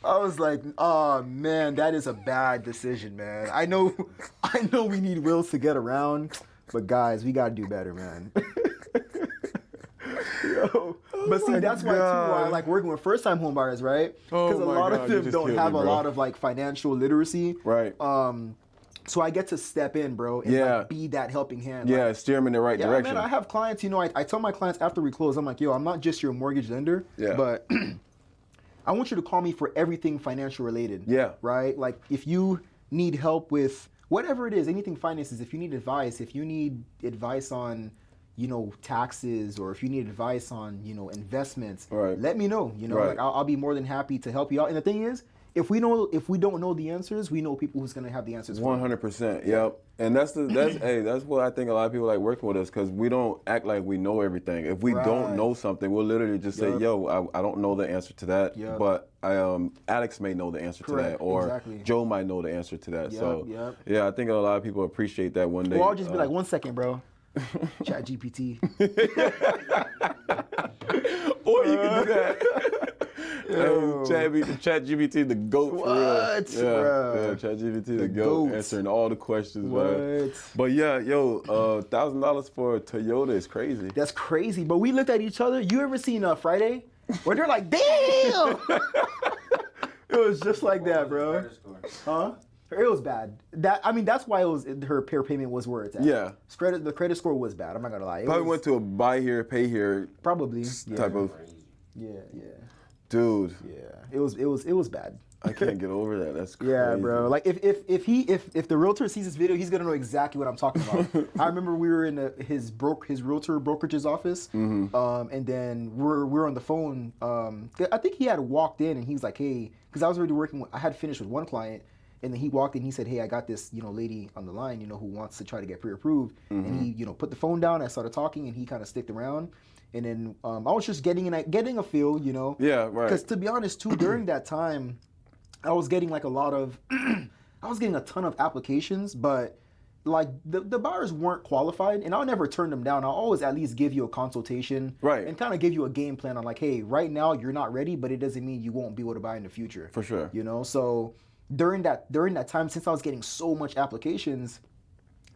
I was like, oh man, that is a bad decision, man. I know we need wills to get around, but guys, we gotta do better, man. Yo. But see, that's why too, I like working with first-time home buyers, right? Because a lot of them don't have a lot of like financial literacy. Right. So I get to step in, bro, and like, be that helping hand. Yeah, like, steer them in the right direction. Man, I have clients, I tell my clients after we close, I'm like, yo, I'm not just your mortgage lender, but I want you to call me for everything financial related. Yeah. Right? Like, if you need help with whatever it is, anything finances, if you need advice on, taxes, or if you need advice on, investments, let me know. Like I'll be more than happy to help you out. And the thing is, if we don't know the answers, we know people who's gonna have the answers. 100%. Yep. And that's what I think a lot of people like working with us, because we don't act like we know everything. If we don't know something, we'll literally just say, yo, I don't know the answer to that, but Alex may know the answer to that, or Joe might know the answer to that. So yeah, I think a lot of people appreciate that one day. Well, I'll just be like, 1 second, bro. Chat GPT. Or you can do that. Chat GPT the GOAT for real. What, bro? Yeah, Chat GPT the GOAT. GOAT, answering all the questions, What? man. But yeah, yo, $1,000 for a Toyota is crazy. That's crazy. But we looked at each other. You ever seen Friday? Where they're like, damn! It was just like that, bro. Huh? It was bad. That's why her payment was where it's at. Yeah. The credit score was bad. I'm not gonna lie. Probably went to a buy here, pay here probably type of. Yeah. Dude. Yeah. It was bad. I can't get over that. That's crazy. Yeah, bro. Like if the realtor sees this video, he's gonna know exactly what I'm talking about. I remember we were in his realtor brokerage's office, and then we're on the phone. I think he had walked in and he was like, "Hey," because I was already working. I had finished with one client, and then he walked in. He said, "Hey, I got this lady on the line, who wants to try to get pre-approved." And he put the phone down. I started talking, and he kind of sticked around. And then I was just getting a feel, Yeah, right. Because to be honest, too, during that time, I was getting like a lot of, I was getting a ton of applications, but like the buyers weren't qualified, and I'll never turn them down. I'll always at least give you a consultation, right, and kind of give you a game plan on like, hey, right now you're not ready, but it doesn't mean you won't be able to buy in the future. For sure. So during that time, since I was getting so much applications,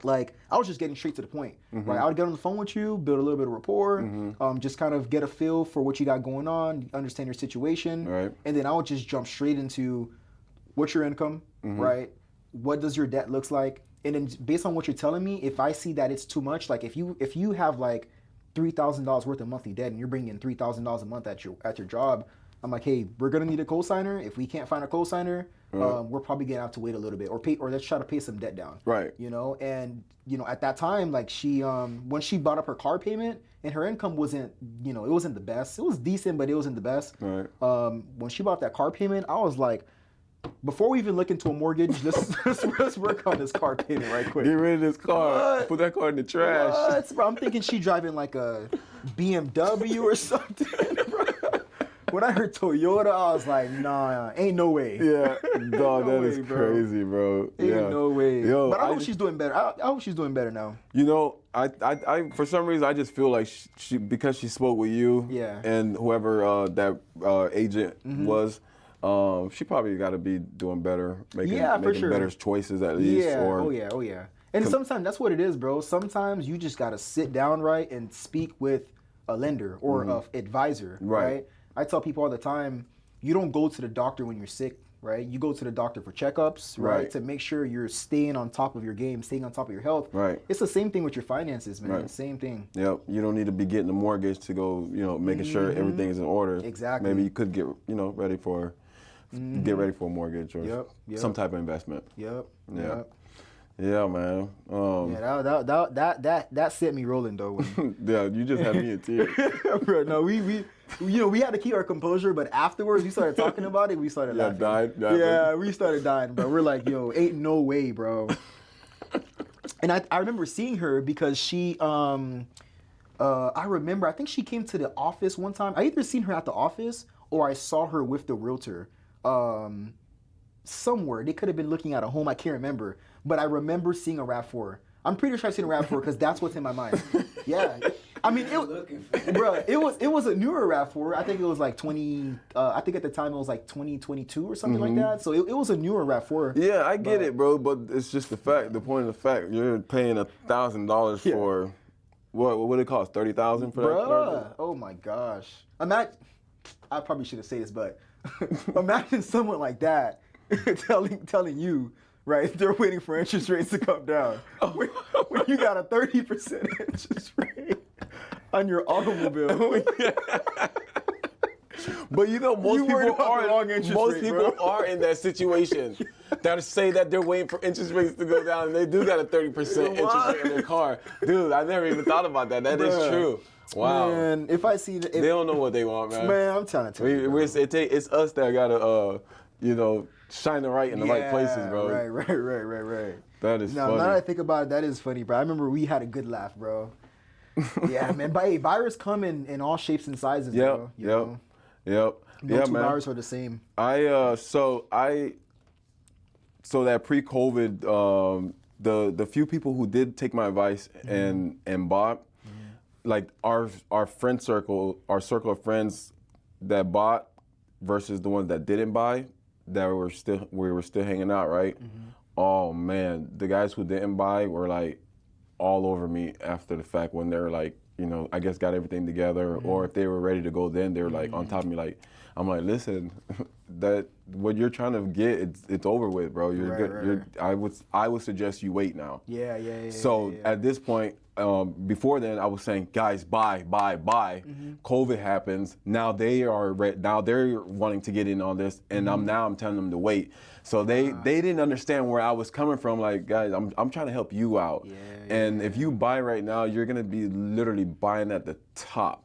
like I was just getting straight to the point. Right, I would get on the phone with you, build a little bit of rapport, just kind of get a feel for what you got going on, understand your situation, right, and then I would just jump straight into what's your income, right? What does your debt looks like? And then based on what you're telling me, if I see that it's too much, like if you have like $3,000 worth of monthly debt and you're bringing $3,000 a month at your job, I'm like, hey, we're gonna need a cosigner. If we can't find a cosigner, we're probably gonna have to wait a little bit, or let's try to pay some debt down. Right. And at that time, like she, when she bought up her car payment, and her income wasn't, it wasn't the best. It was decent, but it wasn't the best. Right. When she bought that car payment, I was like, before we even look into a mortgage, let's work on this car payment right quick. Get rid of this car. What? Put that car in the trash. What? Bro, I'm thinking she driving like a BMW or something. Bro. When I heard Toyota, I was like, nah, ain't no way. Yeah, dog, that is bro. crazy, bro. Ain't no way. Yo, but I hope she's doing better. I hope she's doing better now. I for some reason I just feel like she because she spoke with you, and whoever that agent was. She probably got to be doing better, making better choices at least. Yeah, oh yeah. And sometimes that's what it is, bro. Sometimes you just got to sit down, right, and speak with a lender or an advisor, right? I tell people all the time, you don't go to the doctor when you're sick, right? You go to the doctor for checkups, right? To make sure you're staying on top of your game, staying on top of your health. Right. It's the same thing with your finances, man. Right. Same thing. Yep. You don't need to be getting a mortgage to go, making sure everything is in order. Exactly. Maybe you could get, ready for get ready for a mortgage or some type of investment. Yep. Yeah, man. That set me rolling though. Yeah, you just had me in tears. Bro, no, we had to keep our composure, but afterwards we started talking about it. We started laughing. Died. We started dying, bro. We're like, yo, ain't no way, bro. And I remember seeing her because she, I remember, I think she came to the office one time. I either seen her at the office or I saw her with the realtor. Somewhere. They could have been looking at a home. I can't remember. But I remember seeing a RAV4. I'm pretty sure I've seen a RAV4 because that's what's in my mind. Yeah. I mean, it was a newer RAV4. I think it was like I think at the time it was like 2022 or something like that. So it was a newer RAV4. Yeah, I get it, bro. But it's just the point of the fact, you're paying $1,000 for what it cost? $30,000 for that? Bruh. Oh my gosh. I probably should have said this, but imagine someone like that telling you, right, they're waiting for interest rates to come down. When you got a 30% interest rate on your automobile. But most people are in that situation. That say that they're waiting for interest rates to go down, and they do got a 30% interest rate in their car. Dude, I never even thought about that. That is true. Wow. Man, if I see that, they don't know what they want, man. Man, I'm trying to tell you. It's us that gotta, shine the light in the right places, bro. Right. That is funny. Now that I think about it, that is funny, bro. I remember we had a good laugh, bro. Yeah, man. But hey, buyers come in all shapes and sizes, bro. Yep. No two man. buyers are the same. So that pre-COVID the few people who did take my advice and bought, like our friend circle, our circle of friends that bought versus the ones that didn't buy, that we were still hanging out, right? Oh man, the guys who didn't buy were like all over me after the fact when they were like, you know, I guess got everything together, or if they were ready to go, then they were like on top of me, like, I'm like, listen, that what you're trying to get, it's over with, bro. You're good. I would suggest you wait now. Yeah. So at this point, before then, I was saying, guys, buy. COVID happens. Now they are now they're wanting to get in on this, and I'm telling them to wait. So they didn't understand where I was coming from. Like, guys, I'm trying to help you out. And if you buy right now, you're gonna be literally buying at the top.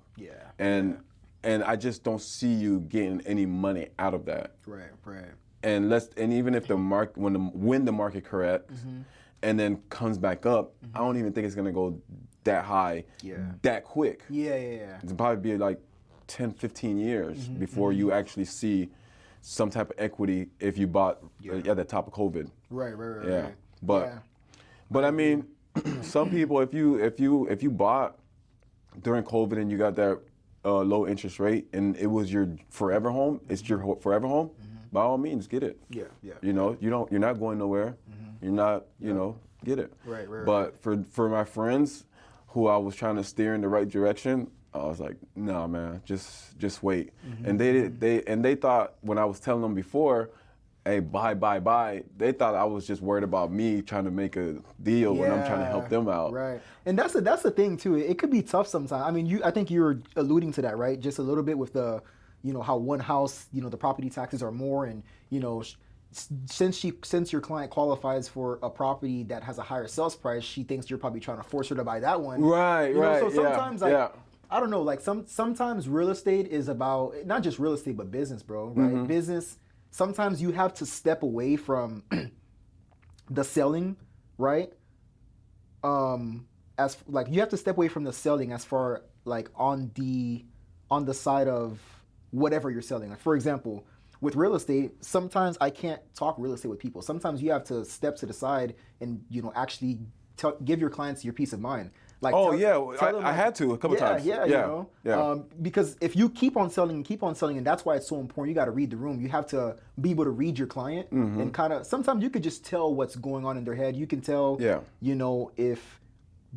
And I just don't see you getting any money out of that. Right. And even if the market when the market corrects and then comes back up, I don't even think it's gonna go that high that quick. It'll probably be like 10, 15 years before you actually see some type of equity if you bought at the top of COVID. Right. Yeah. But I mean, some people, if you bought during COVID and you got that low interest rate and it was your forever home, it's your forever home, by all means get it. You know, you're not going nowhere. You're not, you know, get it. Right. But for my friends who I was trying to steer in the right direction, I was like, nah, man, just wait. And they thought when I was telling them before, hey, buy, they thought I was just worried about me trying to make a deal when I'm trying to help them out. Right. And that's the thing too. It could be tough sometimes. I mean, I think you're alluding to that, right? Just a little bit with the, you know, how one house, you know, the property taxes are more, and you know, since your client qualifies for a property that has a higher sales price, she thinks you're probably trying to force her to buy that one. Right. You know, so sometimes I don't know, like sometimes real estate is about not just real estate but business, bro. Right? Business. Sometimes you have to step away from the selling, right? As like you have to step away from the selling as far like on the side of whatever you're selling. Like for example, with real estate, sometimes I can't talk real estate with people. Sometimes you have to step to the side and, you know, actually give your clients your peace of mind. Like, I had to a couple times. You know, because if you keep on selling, and that's why it's so important. You got to read the room. You have to be able to read your client and kind of. Sometimes you could just tell what's going on in their head. You can tell, you know, if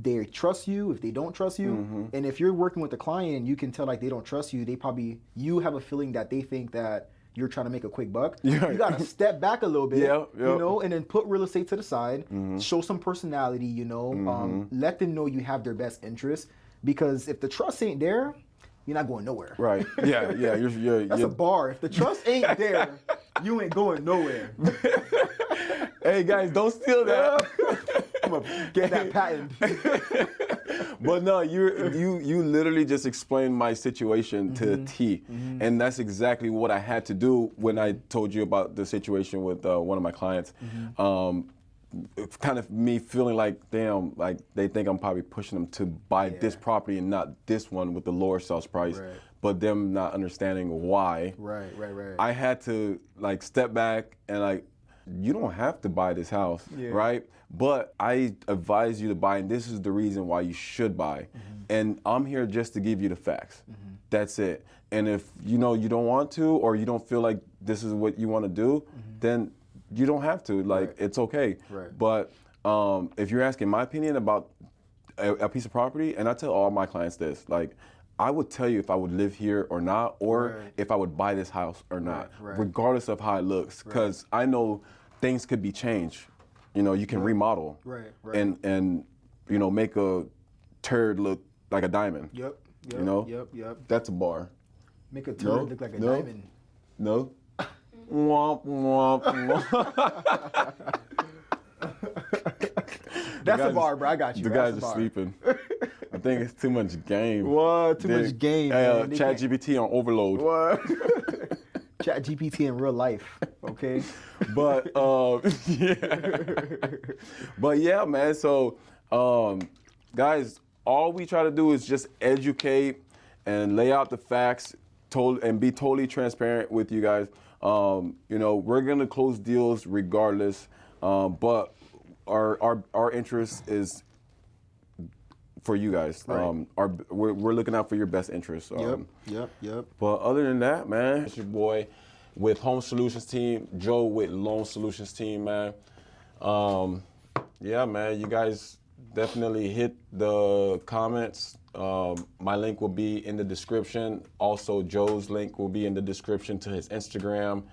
they trust you, if they don't trust you, and if you're working with a client and you can tell like they don't trust you, you have a feeling that they think that you're trying to make a quick buck. You got to step back a little bit, you know, and then put real estate to the side, show some personality, you know, let them know you have their best interest, because if the trust ain't there, you're not going nowhere. Right. Yeah. That's a bar. If the trust ain't there, you ain't going nowhere. Hey guys, don't steal that. I'm gonna get that patent. But no, you literally just explained my situation to the T, and that's exactly what I had to do when I told you about the situation with one of my clients. Kind of me feeling like, damn, like they think I'm probably pushing them to buy this property and not this one with the lower sales price, but them not understanding why. Right. I had to like step back and like, you don't have to buy this house, right? But I advise you to buy, and this is the reason why you should buy. And I'm here just to give you the facts. That's it. And if you know you don't want to, or you don't feel like this is what you want to do, then you don't have to. Like, it's okay. But if you're asking my opinion about a piece of property, and I tell all my clients this, like, I would tell you if I would live here or not, or if I would buy this house or not, regardless of how it looks, because I know things could be changed. You know, you can remodel, and you know, make a turd look like a diamond. You know, that's a bar. Make a turd look like a diamond. No. Womp womp womp. That's a bar, bro. I got you. The guys are sleeping. I think it's too much game. What? Too much game. ChatGPT on overload. What? ChatGPT in real life. Okay. But but yeah, man. So guys, all we try to do is just educate and lay out the facts, and be totally transparent with you guys. You know, we're gonna close deals regardless, but our interest is for you guys. Right. We're looking out for your best interests. Yep. But other than that, man, it's your boy with Home Solutions Team, Joe with Loan Solutions Team, man. Yeah, man, you guys definitely hit the comments. My link will be in the description. Also, Joe's link will be in the description to his Instagram.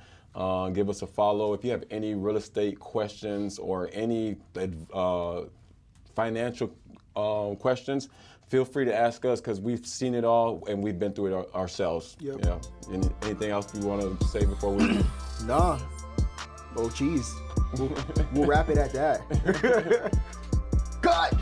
Give us a follow. If you have any real estate questions or any financial questions, feel free to ask us because we've seen it all and we've been through it ourselves. Yep. Yeah. Anything else you want to say before we leave? Nah. Oh, geez. We'll wrap it at that. Cut!